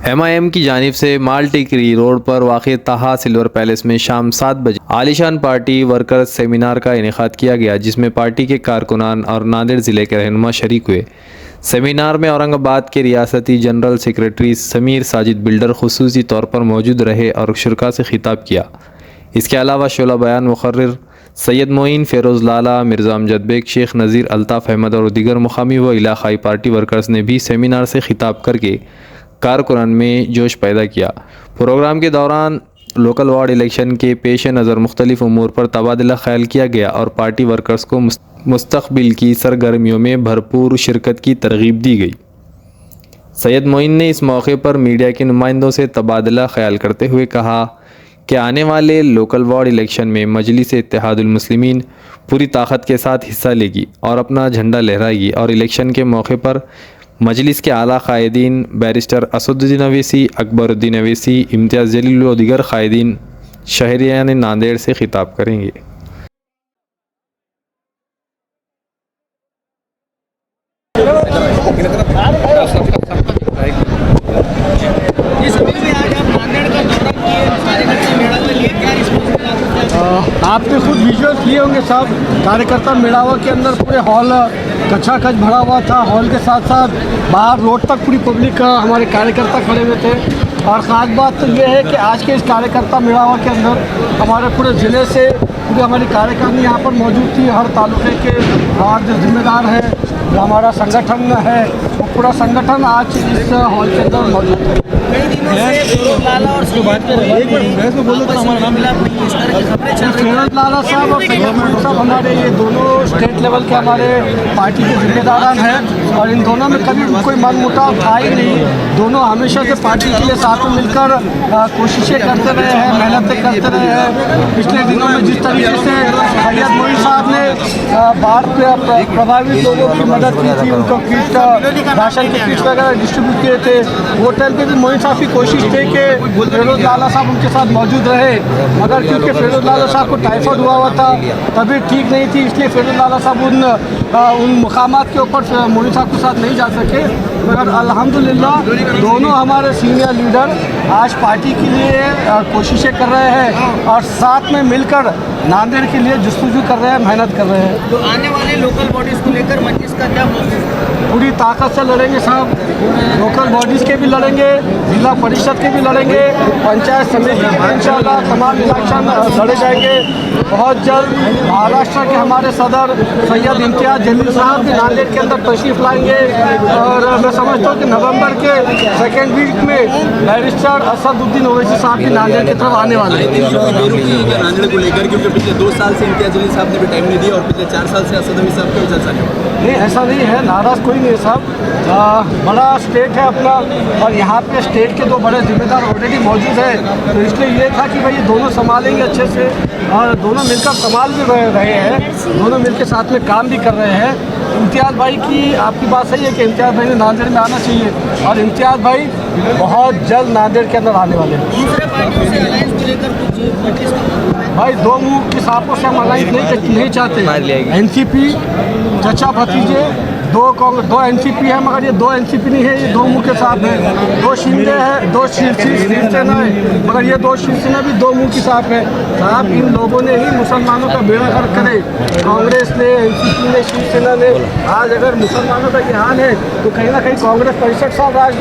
MIM की जानिब से माल टिकरी रोड पर वाक़ ताहा सिल्वर पैलेस में शाम 7 बजे आलिशान पार्टी वर्कर्स सेमिनार का इनेकाद किया गया, जिसमें पार्टी के कारकुनान और नांदेड़ ज़िले के रहनुमा शरीक हुए। सेमिनार में औरंगाबाद के रियासती general secretary Sameer Sajid builder खुसूसी तौर पर मौजूद रहे और शुरका से खिताब किया। इसके अलावा शोला बयान मुकर्रिर सैयद मोइन फ़ेरोज़ लाला, मिर्ज़ा अमजद बेग, शेख नज़ीर, अल्ताफ़ अहमद और दीगर मुकामी व इलाक़ाई पार्टी वर्कर्स ने भी सेमिनार से खिताब करके कारकुनान में जोश पैदा किया। प्रोग्राम के दौरान लोकल वार्ड इलेक्शन के पेश नज़र मुख्तलिफ उमूर पर तबादला ख्याल किया गया और पार्टी वर्कर्स को मुस्तक़बिल की सरगर्मियों में भरपूर शिरकत की तरगीब दी गई। सैयद मोइन ने इस मौके पर मीडिया के नुमाइंदों से तबादला ख्याल करते हुए कहा कि आने वाले लोकल वार्ड इलेक्शन में मजलिस इत्तेहादुल मुस्लिमीन पूरी ताकत के साथ हिस्सा लेगी और अपना झंडा लहराएगी और इलेक्शन के मौके पर मजलिस के आला कायदीन बैरिस्टर असदुद्दीन अवैसी, अकबरुद्दीन अवैसी, इम्तियाज़ जलील व दीगर कायदीन शहरियान नांदेड़ से खिताब करेंगे। आपने खुद विजुअल किए होंगे साहब, कार्यकर्ता मेड़ावा के अंदर पूरे हॉल कच्चा कच भरा हुआ था। हॉल के साथ साथ बाहर रोड तक पूरी पब्लिक हमारे कार्यकर्ता खड़े हुए थे। और ख़ास बात तो ये है कि आज के इस कार्यकर्ता मेड़ावा के अंदर हमारे पूरे ज़िले से पूरी हमारी कार्यकारिणी यहाँ पर मौजूद थी। हर तालुके के और जो जिम्मेदार है, जो हमारा संगठन है, वो पूरा संगठन आज इस हॉल के अंदर मौजूद है। फ़िरोज़ लाला साहब और सैयद मोइन साहब हमारे ये दोनों स्टेट लेवल के हमारे पार्टी के जिम्मेदार हैं और इन दोनों में कभी कोई मनमुटाव था ही नहीं। दोनों हमेशा से पार्टी के लिए साथ में मिलकर कोशिशें करते रहे हैं, मेहनतें करते रहे हैं। पिछले दिनों में जिस तरीके से सैयद मोइन साहब ने बाढ़ पे प्रभावित लोगों की मदद की थी, उनको किट, राशन के किट वगैरह डिस्ट्रीब्यूट किए थे, वो टाइम पे भी मोइन साहब की कोशिश थी कि फ़िरोज़ लाला साहब उनके साथ मौजूद रहे। मगर क्योंकि फ़िरोज़ लाला साहब को टाइफाइड हुआ था, तबीयत ठीक नहीं थी, इसलिए फ़िरोज़ लाला साहब उन मुकामात के ऊपर मोइन साहब के साथ नहीं जा सके। मगर अल्हम्दुलिल्लाह दोनों हमारे सीनियर लीडर आज पार्टी के लिए कोशिशें कर रहे हैं और साथ में मिलकर नांदेड़ के लिए जस्तुजू कर रहे हैं, मेहनत कर रहे हैं। तो आने वाले लोकल बॉडीज़ को लेकर मजलिस का क्या पूरी ताकत से लड़ेंगे साहब। लोकल बॉडीज़ के भी लड़ेंगे, जिला परिषद के भी लड़ेंगे, पंचायत समिति के इंशाअल्लाह तमाम इलेक्शन लड़े जाएंगे। बहुत जल्द महाराष्ट्र के हमारे सदर सैयद इम्तियाज़ जलील साहब भी नांदेड़ के अंदर तशरीफ़ लाएंगे और मैं समझता हूँ कि नवंबर के सेकेंड वीक में बैरिस्टर असदुद्दीन ओवैसी साहब भी नांदेड़ की तरफ आने वाले हैं। नांदेड़ को लेकर क्योंकि पिछले 2 साल से इम्तियाज़ जलील साहब ने भी टाइम नहीं दिया और पिछले 4 साल से असद अली साहब की चर्चा नहीं, ऐसा नहीं है, नाराज़ कोई नहीं है साहब। बड़ा स्टेट है अपना और यहाँ पे स्टेट के 2 बड़े जिम्मेदार ऑलरेडी मौजूद है, तो इसलिए ये था कि भाई ये दोनों संभालेंगे अच्छे से और दोनों मिलकर संभाल भी रहे हैं, दोनों मिलकर साथ में काम भी कर रहे हैं। इम्तियाज़ भाई की आपकी बात सही है कि इम्तियाज़ भाई ने नांदेड़ में आना चाहिए और इम्तियाज़ भाई बहुत जल्द नांदेड़ के अंदर आने वाले हैं। भाई 2 मुँह के सांपों से हम अलाइंस नहीं चाहते। NCP चचा भतीजे 2 NCP है, मगर ये 2 NCP नहीं है, ये 2 मुँह के सांप है। 2 शिंदे है, 2 शिवसेना है, मगर ये 2 शिवसेना भी 2 मुँह की सांप है साहब। इन लोगों ने ही मुसलमानों का बेड़ा गर्क करे, कांग्रेस ने, NCP ने, शिवसेना ने। आज अगर मुसलमानों का ये हाल है तो कहीं ना कहीं कांग्रेस 65 साल राज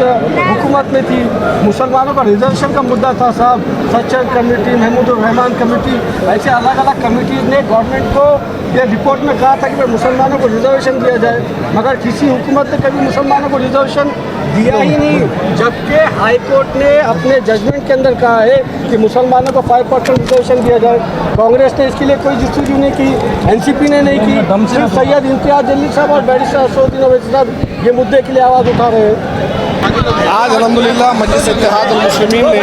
हुकूमत में थी। मुसलमानों का रिजर्वेशन का मुद्दा था साहब। सच्चर कमेटी, महमूदुर रहमान कमेटी, ऐसे अलग अलग कमेटीज़ ने गवर्नमेंट को ये रिपोर्ट में कहा था कि भाई मुसलमानों को रिजर्वेशन दिया जाए, मगर किसी हुकूमत ने कभी मुसलमानों को रिजर्वेशन दिया ही नहीं। जबकि हाई कोर्ट ने अपने जजमेंट के अंदर कहा है कि मुसलमानों को 5% रिजर्वेशन दिया जाए। कांग्रेस ने इसके लिए कोई जस्तुजू नहीं की, NCP ने नहीं की। सिर्फ सैयद इम्तियाज़ जलील साहब और बैरिस्टर असदुद्दीन ओवैसी साहब ये मुद्दे के लिए आवाज़ उठा रहे हैं। आज अल्हम्दुलिल्लाह मजलिस इत्तेहादुल मुस्लिमीन ने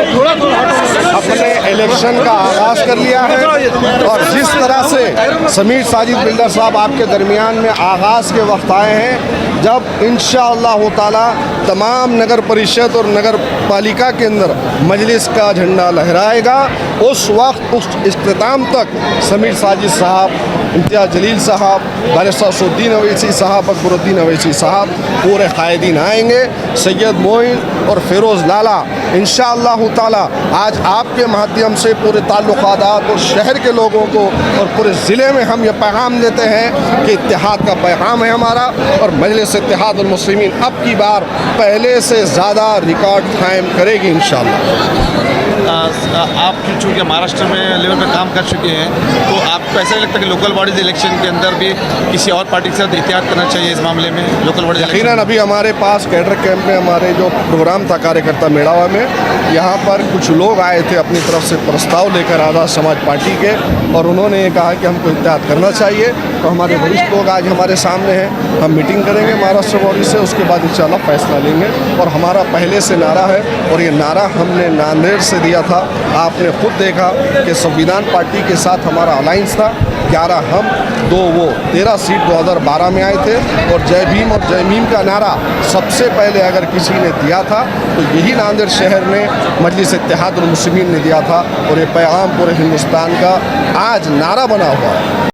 अपने इलेक्शन का आगाज़ कर लिया है और जिस तरह से समीर साजिद बिल्डर साहब आपके दरमियान में आगाज़ के वक्त आए हैं, जब इंशाअल्लाह ताला तमाम नगर परिषद और नगर पालिका के अंदर मजलिस का झंडा लहराएगा, उस वक्त उस इख्तिताम तक समीर साजिद साहब इम्तियाज़ जलील साहब, बैरिस्टर असदुद्दीन अवैसी साहब, अकबरुद्दीन अवैसी साहब, पूरे कायदीन आएंगे, सैयद मोइन और फ़िरोज़ लाला इंशाअल्लाह ताला। आज आपके माध्यम से पूरे ताल्लुकात और शहर के लोगों को और पूरे ज़िले में हम ये पैगाम देते हैं कि इत्तेहाद का पैगाम है हमारा, और मजलिस इत्तेहादुल मुस्लिमीन अब की बार पहले से ज़्यादा रिकॉर्ड कायम करेगी इंशाअल्लाह। आप चूँकि महाराष्ट्र में लेवल पर काम कर चुके हैं, तो आपको ऐसा नहीं लगता कि लोकल बॉडीज़ इलेक्शन के अंदर भी किसी और पार्टी के साथ इत्तेहाद करना चाहिए इस मामले में? लोकल बॉडीज़ यकीनन अभी हमारे पास कैडर कैंप में हमारे जो प्रोग्राम था कार्यकर्ता मेड़ावा में, यहाँ पर कुछ लोग आए थे अपनी तरफ से प्रस्ताव लेकर आज़ाद समाज पार्टी के, और उन्होंने ये कहा कि हमको इत्तेहाद करना चाहिए। तो हमारे वरिष्ठ लोग आज हमारे सामने हैं, हम मीटिंग करेंगे महाराष्ट्र बॉडी से, उसके बाद इंशाल्लाह फैसला लेंगे। और हमारा पहले से नारा है, और ये नारा हमने नांदेड़ से दिया था। आपने खुद देखा कि संविधान पार्टी के साथ हमारा अलायंस था, 11 हम, 2 वो, 13 सीट 2012 में आए थे। और जय भीम और जय मीम का नारा सबसे पहले अगर किसी ने दिया था तो यही नांदेड़ शहर ने मजलिस इत्तेहादुल मुस्लिमीन ने दिया था, और ये पैगाम पूरे हिंदुस्तान का आज नारा बना हुआ है।